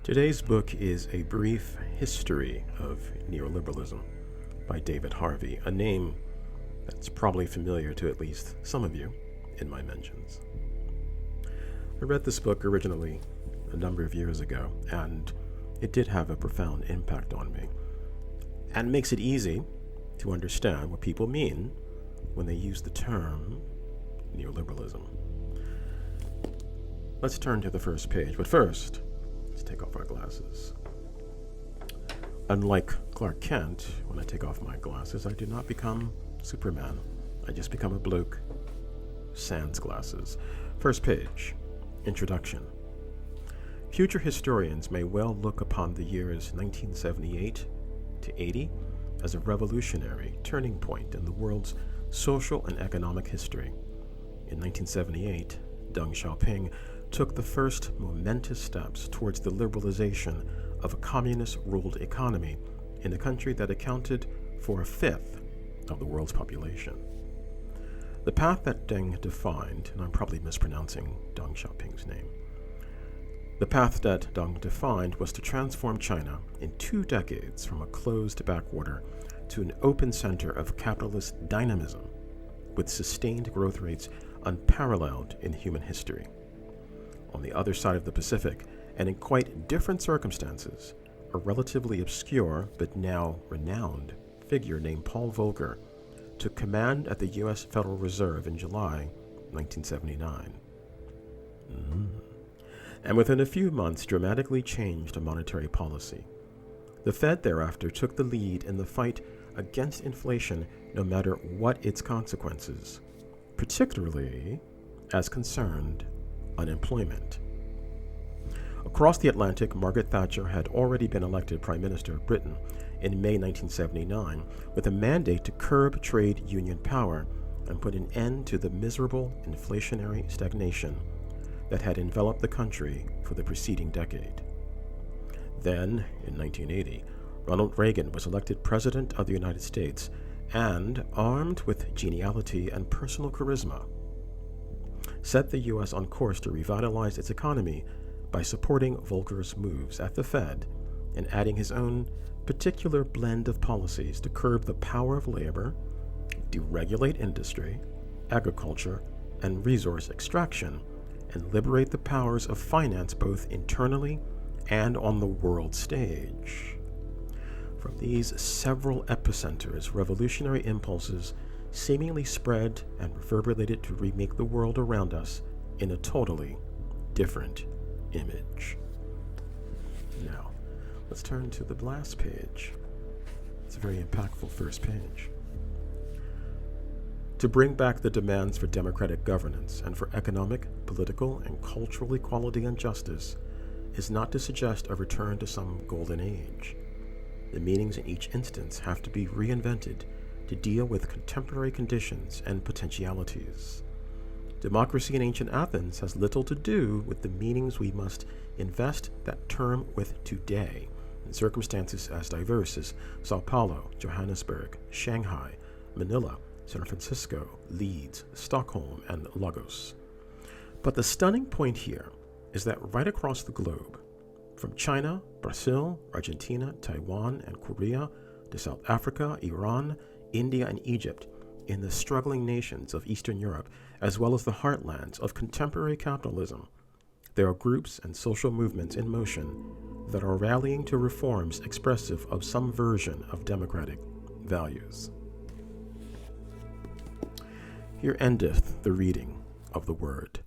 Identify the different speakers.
Speaker 1: Today's book is A Brief History of Neoliberalism by David Harvey, a name that's probably familiar to at least some of you in my mentions. I read this book originally a number of years ago, and it did have a profound impact on me, and makes it easy to understand what people mean when they use the term neoliberalism. Let's turn to the first page, but first, let's take off our glasses. Unlike Clark Kent, when I take off my glasses, I do not become Superman. I just become a bloke. Sans glasses. First page. Introduction. Future historians may well look upon the years 1978 to 80 as a revolutionary turning point in the world's social and economic history. In 1978, Deng Xiaoping took the first momentous steps towards the liberalization of a communist-ruled economy in a country that accounted for a fifth of the world's population. The path that Deng defined, and I'm probably mispronouncing Deng Xiaoping's name, the path that Deng defined was to transform China in 2 decades from a closed backwater to an open center of capitalist dynamism with sustained growth rates unparalleled in human history. On the other side of the Pacific, and in quite different circumstances, a relatively obscure but now renowned figure named Paul Volcker took command at the U.S. Federal Reserve in July 1979. And within a few months dramatically changed monetary policy. The Fed thereafter took the lead in the fight against inflation no matter what its consequences, particularly as concerned unemployment. Across the Atlantic, Margaret Thatcher had already been elected Prime Minister of Britain in May 1979 with a mandate to curb trade union power and put an end to the miserable inflationary stagnation that had enveloped the country for the preceding decade. Then, in 1980, Ronald Reagan was elected President of the United States and, armed with geniality and personal charisma, set the U.S. on course to revitalize its economy by supporting Volcker's moves at the Fed and adding his own particular blend of policies to curb the power of labor, deregulate industry, agriculture, and resource extraction, and liberate the powers of finance both internally and on the world stage. From these several epicenters, revolutionary impulses seemingly spread and reverberated to remake the world around us in a totally different image. Now, let's turn to the last page. It's a very impactful first page. To bring back the demands for democratic governance and for economic, political, and cultural equality and justice is not to suggest a return to some golden age. The meanings in each instance have to be reinvented to deal with contemporary conditions and potentialities. Democracy in ancient Athens has little to do with the meanings we must invest that term with today, in circumstances as diverse as Sao Paulo, Johannesburg, Shanghai, Manila, San Francisco, Leeds, Stockholm, and Lagos. But the stunning point here is that right across the globe, from China, Brazil, Argentina, Taiwan, and Korea, to South Africa, Iran, India, and Egypt, in the struggling nations of Eastern Europe, as well as the heartlands of contemporary capitalism, there are groups and social movements in motion that are rallying to reforms expressive of some version of democratic values. Here endeth the reading of the word.